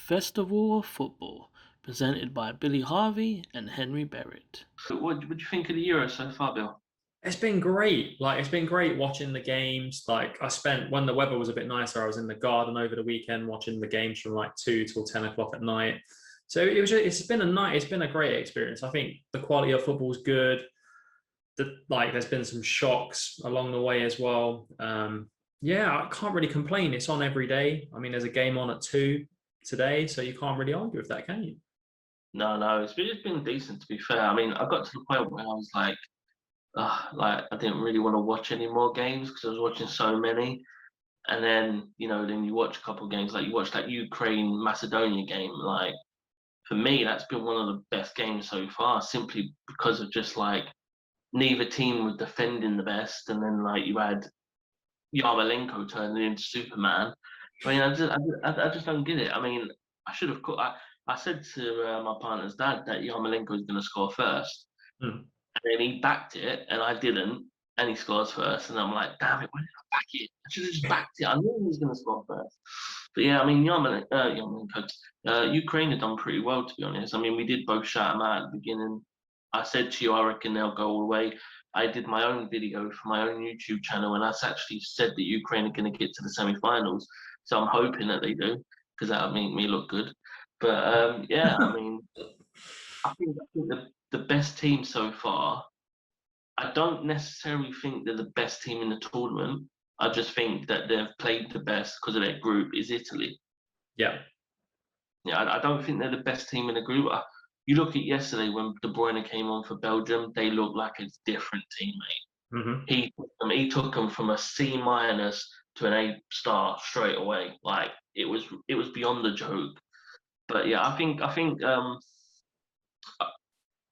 Festival of Football, presented by Billy Harvey and Henry Barrett. So what do you think of the Euro so far, Bill? It's been great. It's been great watching the games. I spent when the weather was a bit nicer, I was in the garden over the weekend watching the games from like 2 till 10 o'clock at night. So it's been a great experience. I think the quality of football is good. There's been some shocks along the way as well. Yeah, I can't really complain. It's on every day. I mean, there's a game on at 2 today, so you can't really argue with that, can you? No, it's been decent to be fair. I mean, I got to the point where I was like I didn't really want to watch any more games because I was watching so many. And then then you watch a couple of games, like you watch that Ukraine Macedonia game. Like for me, that's been one of the best games so far, simply because of just like neither team were defending the best, and then like you had Yarmolenko turning into Superman. I mean, I just don't get it. I mean, I should have. I said to my partner's dad that Yarmolenko was going to score first, Hmm. and then he backed it, and I didn't, and he scores first, and I'm like, damn it, why did I back it? I should have just backed it. I knew he was going to score first. But yeah, I mean, Yarmolenko, Ukraine had done pretty well, to be honest. I mean, we did both shout them out at the beginning. I said to you, I reckon they'll go all the way. I did my own video for my own YouTube channel, and I actually said that Ukraine are going to get to the semi-finals. So I'm hoping that they do, because that'll make me look good. But yeah, I mean, I think the best team so far. I don't necessarily think they're the best team in the tournament. I just think that they've played the best because of their group is Italy. Yeah. Yeah, I don't think they're the best team in the group. You look at yesterday when De Bruyne came on for Belgium, they looked like a different teammate. Hmm. He took them from a C minus to an A star straight away. Like it was beyond a joke. But yeah, I think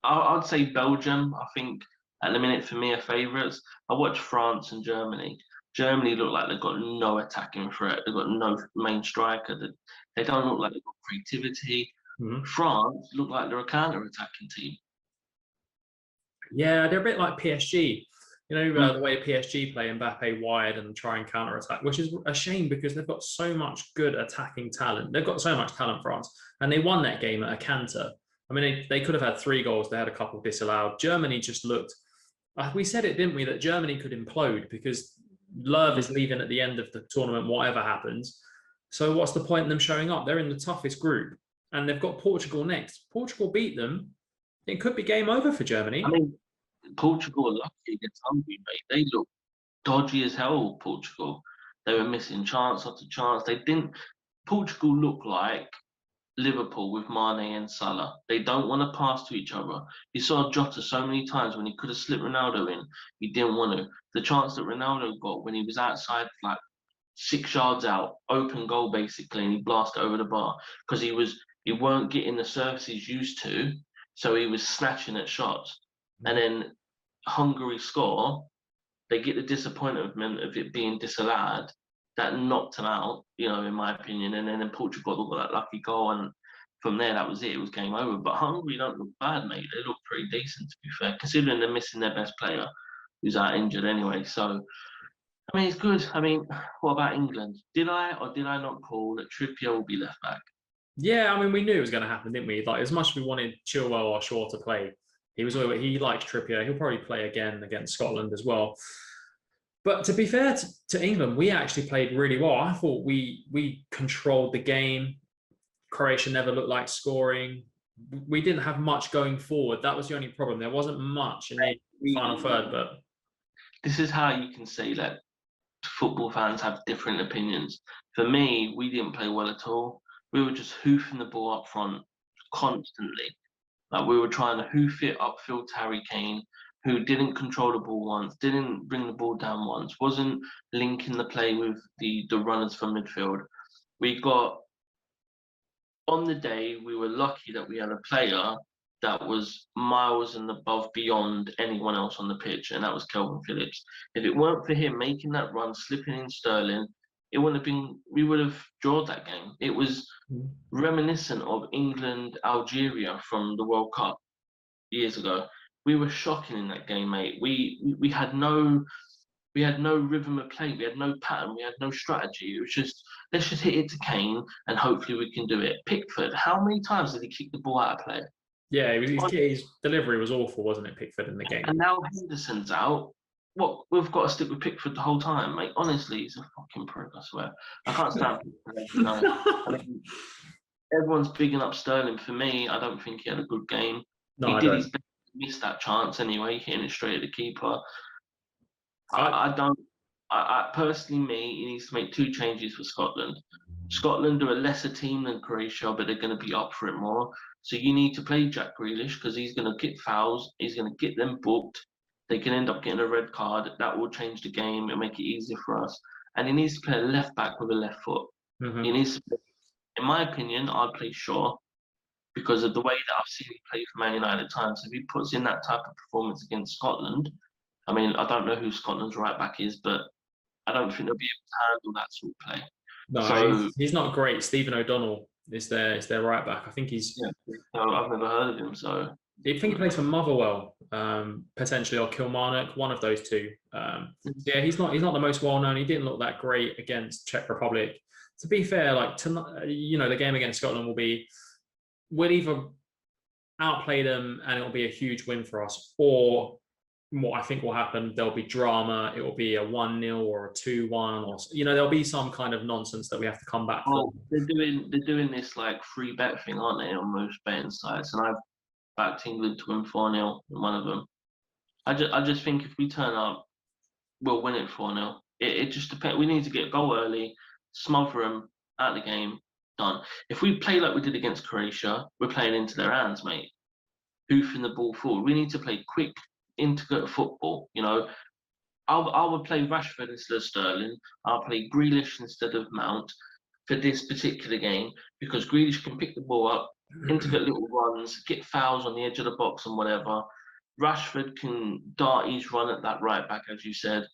I'd say Belgium. I think at the minute for me are favourites. I watched France and Germany. Germany look like they've got no attacking threat. They've got no main striker. They don't look like they've got creativity. Hmm. France look like they're a counter-attacking team. Yeah, they're a bit like PSG. Mm. The way PSG play Mbappe wide and try and counter attack, which is a shame because they've got so much good attacking talent. They've got so much talent, France, and they won that game at a canter. I mean, they could have had 3 goals. They had a couple disallowed. Germany just looked. We said it, didn't we, that Germany could implode because Love is leaving at the end of the tournament, whatever happens. So what's the point in them showing up? They're in the toughest group, and they've got Portugal next. Portugal beat them. It could be game over for I Germany. mean, Portugal are lucky against Hungary, mate. They look dodgy as hell. Portugal. They were missing chance after chance. They didn't. Portugal look like Liverpool with Mane and Salah. They don't want to pass to each other. You saw Jota so many times when he could have slipped Ronaldo in, he didn't want to. The chance that Ronaldo got when he was outside, like 6 yards out, open goal basically, and he blasted over the bar because he weren't getting the service he's used to, so he was snatching at shots. And then Hungary score, they get the disappointment of it being disallowed. That knocked them out, in my opinion. And then in Portugal got that lucky goal, and from there that was it. It was game over. But Hungary don't look bad, mate. They look pretty decent, to be fair, considering they're missing their best player, who's out injured anyway. So I mean, it's good. I mean, what about England? Did I or did I not call that Trippier will be left back? Yeah, I mean, we knew it was going to happen, didn't we? Like, as much as we wanted Chilwell or Shaw to play, he likes Trippier. He'll probably play again against Scotland as well. But to be fair to England, we actually played really well. I thought we controlled the game. Croatia never looked like scoring. We didn't have much going forward. That was the only problem. There wasn't much in the final third, but This is how you can say that football fans have different opinions. For me, we didn't play well at all. We were just hoofing the ball up front constantly. Like we were trying to hoof it upfield to Harry Kane, who didn't control the ball once, didn't bring the ball down once, wasn't linking the play with the runners from midfield. We got on the day, we were lucky that we had a player that was miles and above beyond anyone else on the pitch, and that was Kelvin Phillips. If it weren't for him making that run, slipping in Sterling, it wouldn't have been. We would have drawn that game. It was reminiscent of England Algeria from the World Cup years ago. We were shocking in that game, mate. We had no We had no rhythm of play. We had no pattern. We had no strategy. It was just, let's just hit it to Kane and hopefully we can do it. Pickford, how many times did he kick the ball out of play? Yeah, his delivery was awful, wasn't it, Pickford, in the game? And now Henderson's out. What, we've got to stick with Pickford the whole time, mate. Honestly, he's a fucking prick, I swear. I can't stand Pickford. I mean, everyone's bigging up Sterling. For me, I don't think he had a good game. No, He I did don't. his best to miss that chance anyway, hitting it straight at the keeper. I, I don't. I personally, he needs to make 2 changes for Scotland. Scotland are a lesser team than Croatia, but they're going to be up for it more. So you need to play Jack Grealish because he's going to get fouls. He's going to get them booked. They can end up getting a red card. That will change the game and make it easier for us. And he needs to play a left back with a left foot. He Mhm. needs to play, in my opinion, I'd play Shaw because of the way that I've seen him play for Man United at times. If he puts in that type of performance against Scotland, I mean, I don't know who Scotland's right back is, but I don't think they'll be able to handle that sort of play. No, So he's not great. Stephen O'Donnell is their right back. I think yeah, so I've never heard of him. So I think he plays for Motherwell, potentially, or Kilmarnock, one of those two. So yeah, he's not the most well known. He didn't look that great against Czech Republic. To be fair, like tonight, the game against Scotland we'll either outplay them and it will be a huge win for us, or what I think will happen, there'll be drama. It will be a 1-0 or a 2-1, or there'll be some kind of nonsense that we have to come back from. they're doing this like free bet thing, aren't they, on most betting sites? And I've backed England to win 4-0 in one of them. I just think if we turn up, we'll win it 4-0. It just depends. We need to get a goal early, smother them out of the game, done. If we play like we did against Croatia, we're playing into their hands, mate. Hoofing the ball forward. We need to play quick, intricate football. I would play Rashford instead of Sterling. I'll play Grealish instead of Mount for this particular game because Grealish can pick the ball up, intricate little runs, get fouls on the edge of the box and whatever. Rashford can dart his run at that right back, as you said,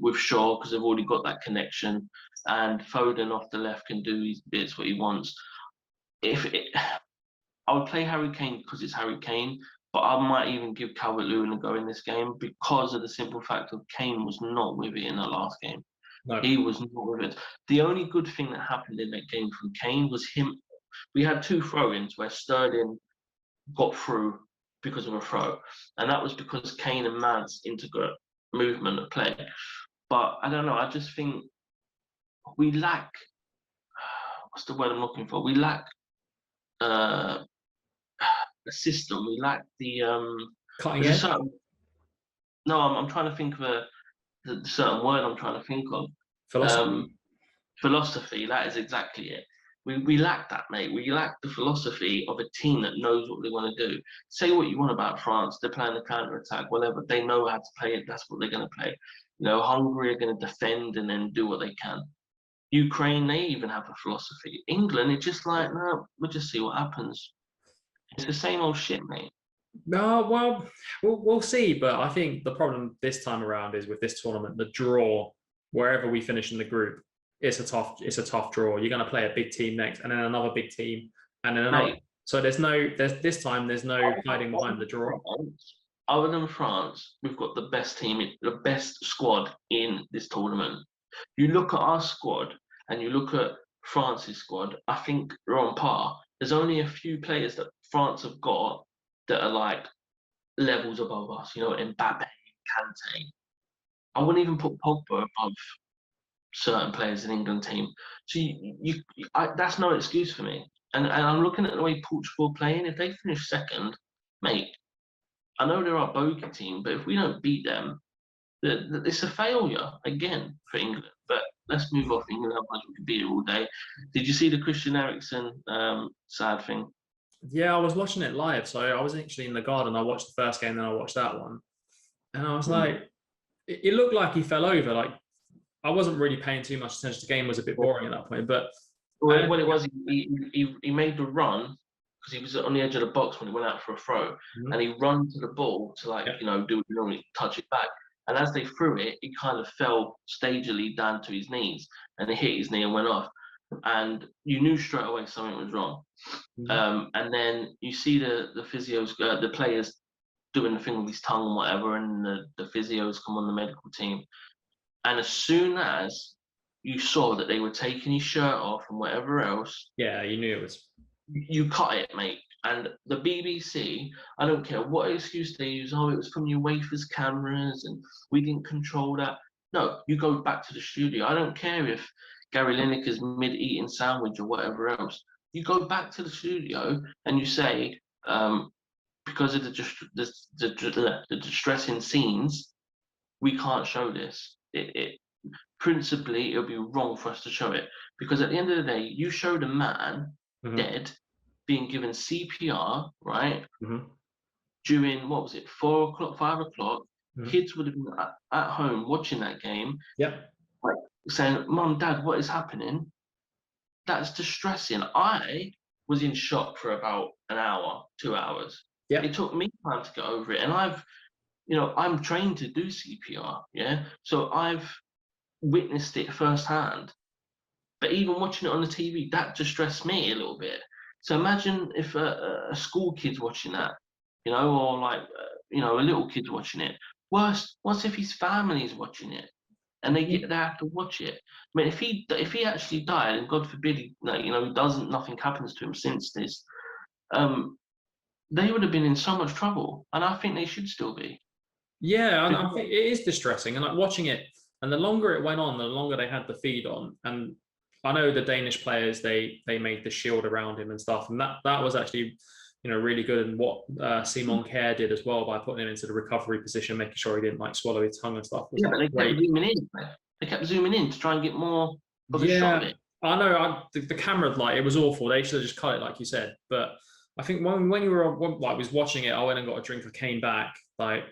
with Shaw because they've already got that connection. And Foden off the left can do his bits what he wants. I would play Harry Kane because it's Harry Kane, but I might even give Calvert-Lewin a go in this game because of the simple fact of Kane was not with it in the last game. No. He was not with it. The only good thing that happened in that game from Kane was him. We had 2 throw-ins where Sterling got through because of a throw, and that was because Kane and Mount's integrate movement of play. But I don't know. I just think we lack. What's the word I'm looking for? We lack a system. We lack the Cutting there's a edge. certain. No, I'm trying to think of the certain word I'm trying to think of. Philosophy. Philosophy. That is exactly it. We lack that, mate. We lack the philosophy of a team that knows what they want to do. Say what you want about France. They're playing the counter attack, whatever. They know how to play it. That's what they're going to play. Hungary are going to defend and then do what they can. Ukraine, they even have a philosophy. England, it's just like, no, we'll just see what happens. It's the same old shit, mate. No, well, we'll see. But I think the problem this time around is with this tournament, the draw, wherever we finish in the group, it's a tough draw. You're going to play a big team next, and then another big team, and then another. Mate, So there's no hiding behind the draw. Other than France, we've got the best team, the best squad in this tournament. You look at our squad and you look at France's squad, I think they're on par. There's only a few players that France have got that are like levels above us, Mbappe, Kante. I wouldn't even put Pogba above certain players in the England team. So that's no excuse for me. And I'm looking at the way Portugal are playing. If they finish second, mate, I know they're our bogey team, but if we don't beat them, it's a failure again for England. But let's move off England. Otherwise, we could be here all day. Did you see the Christian Eriksen sad thing? Yeah, I was watching it live. So I was actually in the garden. I watched the first game, then I watched that one, and I was like, it looked like he fell over. Like I wasn't really paying too much attention. The game was a bit boring at that point. But What it was, he made the run because he was on the edge of the box when he went out for a throw, and he run to the ball to do normally touch it back. And as they threw it, he kind of fell stagily down to his knees, and it hit his knee and went off. And you knew straight away something was wrong. And then you see the physios, the players doing the thing with his tongue and whatever, and the physios come on the medical team. And as soon as you saw that they were taking his shirt off and whatever else, Yeah, you knew it was. you cut it, mate. And the BBC, I don't care what excuse they use. Oh, it was from UEFA's cameras, and we didn't control that. No, you go back to the studio. I don't care if Gary Lineker's mid-eating sandwich or whatever else. You go back to the studio and you say, because of the distressing scenes, we can't show this. Principally, it would be wrong for us to show it, because at the end of the day, you showed a man dead being given CPR, right? During, what was it, 4 o'clock, 5 o'clock? Kids would have been at home watching that game, like saying, "Mum, Dad, what is happening?" That's distressing. I was in shock for about an hour, 2 hours. It took me time to get over it, and I'm trained to do CPR, yeah. So I've witnessed it firsthand. But even watching it on the TV, that distressed me a little bit. So imagine if a school kid's watching that, or like, a little kid's watching it. Worse if his family's watching it and they have to watch it. I mean, if he actually died, and God forbid, nothing happens to him since this, they would have been in so much trouble, and I think they should still be. Yeah, and I think it is distressing, and like watching it, and the longer it went on, the longer they had the feed on, and I know the Danish players, they made the shield around him and stuff, and that was actually, really good. And what Simon Kjær did as well by putting him into the recovery position, making sure he didn't like swallow his tongue and stuff. Yeah, but they kept zooming in. They kept zooming in to try and get more of a shot of it. I know. The camera, like, it was awful. They should have just cut it, like you said. But I think when you were like was watching it, I went and got a drink. I came back, like,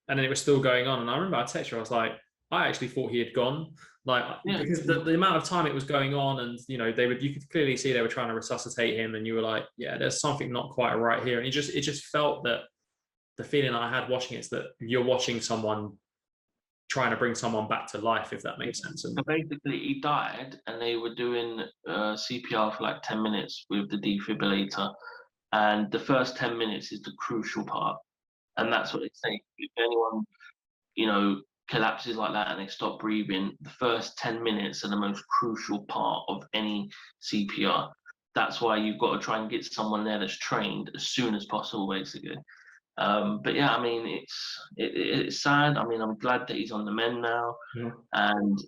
and then it was still going on. And I remember I texted her. I was like, I actually thought he had gone, like, because the amount of time it was going on, and you could clearly see they were trying to resuscitate him, and you were like, yeah, there's something not quite right here. And it just felt that the feeling I had watching it is that you're watching someone trying to bring someone back to life, if that makes sense. So basically, he died, and they were doing CPR for like 10 minutes with the defibrillator, and the first 10 minutes is the crucial part, and that's what they say. If anyone, collapses like that and they stop breathing, the first 10 minutes are the most crucial part of any CPR. That's why you've got to try and get someone there that's trained as soon as possible, basically. But yeah, I mean, it's sad. I mean, I'm glad that he's on the mend now, and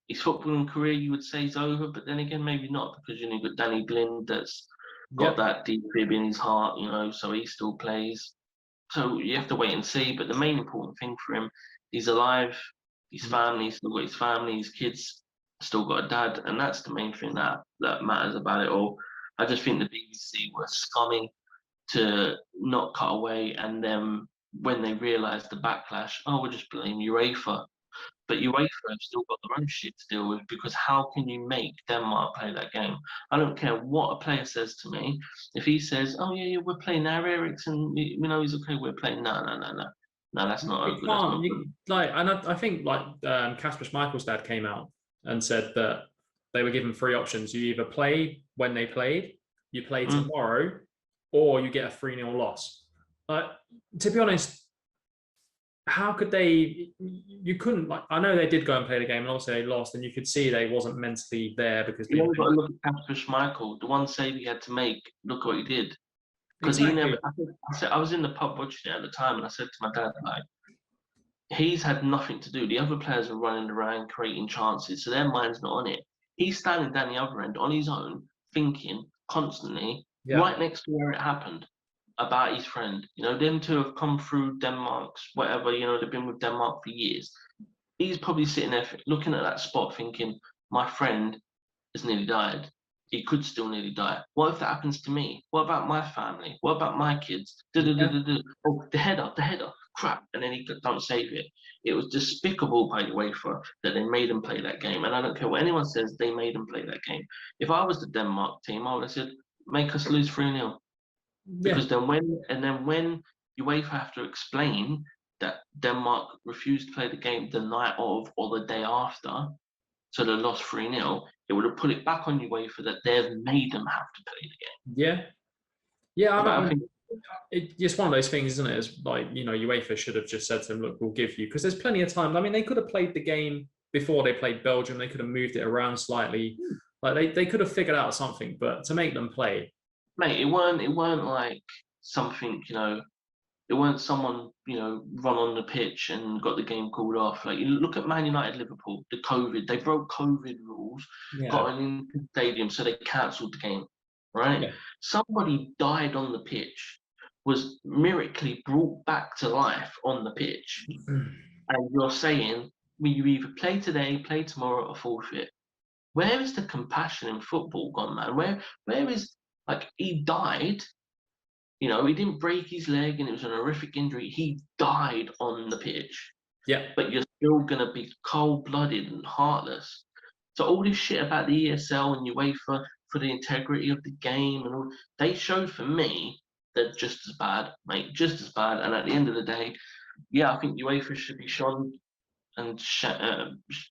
his footballing career, you would say, is over. But then again, maybe not, because you've got Danny Blind that's got that deep fib in his heart, so he still plays. So you have to wait and see. But the main important thing for him, he's alive. His family, still got his family. His kids still got a dad, and that's the main thing that matters about it all. I just think the BBC were scummy to not cut away, and then when they realised the backlash, we'll just blame UEFA. But UEFA have still got their own shit to deal with, because how can you make Denmark play that game? I don't care what a player says to me. If he says, "Oh yeah, we're playing now, Eriksen, he's okay, we're playing," no, that's not good. And I think Kasper Schmeichel's dad came out and said that they were given 3 options. You either play when they played, you play tomorrow, or you get a 3-0 loss. To be honest, how could they? You couldn't. I know they did go and play the game, and obviously they lost, and you could see they wasn't mentally there, because you got to look at Kasper Schmeichel, the one save he had to make. Look what he did. Because he never. I was in the pub watching it at the time, and I said to my dad, like, he's had nothing to do. The other players are running around creating chances, so their mind's not on it. He's standing down the other end on his own, thinking constantly, right next to where it happened, about his friend. Them two have come through Denmark's whatever, they've been with Denmark for years. He's probably sitting there looking at that spot thinking, my friend has nearly died. He could still nearly die. What if that happens to me? What about my family? What about my kids? Oh, the header, crap. And then he don't save it. It was despicable by UEFA that they made him play that game. And I don't care what anyone says, they made him play that game. If I was the Denmark team, I would have said, make us lose 3-0. Because then when UEFA have to explain that Denmark refused to play the game the night of or the day after, so they lost 3-0, it would have put it back on UEFA that they've made them have to play the game. Yeah. I think It's one of those things, isn't it? It's like, UEFA should have just said to them, look, we'll give you, because there's plenty of time. I mean, they could have played the game before they played Belgium. They could have moved it around slightly. Like they could have figured out something, but to make them play. Mate, it weren't like something, it weren't someone, run on the pitch and got the game called off. Like, you look at Man United, Liverpool, the COVID, they broke COVID rules, got Yeah. an into the stadium, so they cancelled the game, right? Yeah. Somebody died on the pitch, was miraculously brought back to life on the pitch, and you're saying, well, you either play today, play tomorrow, or forfeit. Where is the compassion in football gone, man? Where is, like, he died? He didn't break his leg and it was an horrific injury. He died on the pitch, Yeah. but you're still gonna be cold-blooded and heartless. So all this shit about the ESL and UEFA for the integrity of the game and all, they show for me they're just as bad, mate, just as bad. And at the end of the day, yeah, I think UEFA should be shone and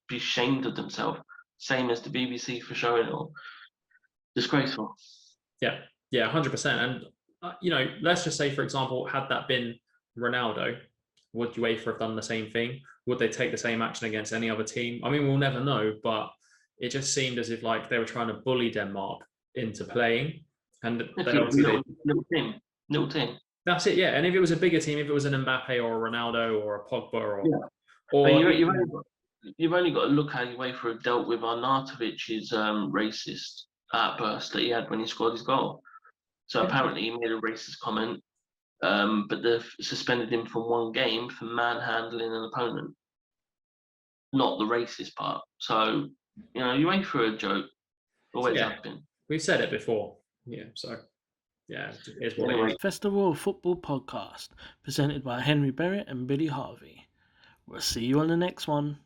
be ashamed of themselves, same as the BBC for showing it all. Disgraceful. Yeah. Yeah. 100%. And let's just say, for example, had that been Ronaldo, would UEFA have done the same thing? Would they take the same action against any other team? I mean, we'll never know, but it just seemed as if like they were trying to bully Denmark into playing, and they obviously little team. That's it, yeah. And if it was a bigger team, if it was an Mbappe or a Ronaldo or a Pogba or You've only got to look how UEFA have dealt with Arnautovic's racist outburst that he had when he scored his goal. So apparently he made a racist comment, but they've suspended him from one game for manhandling an opponent, not the racist part. So, you ain't for a joke. Always have been. We've said it before. Yeah, so, yeah, here's what it is. Festival of Football podcast, presented by Henry Berrett and Billy Harvey. We'll see you on the next one.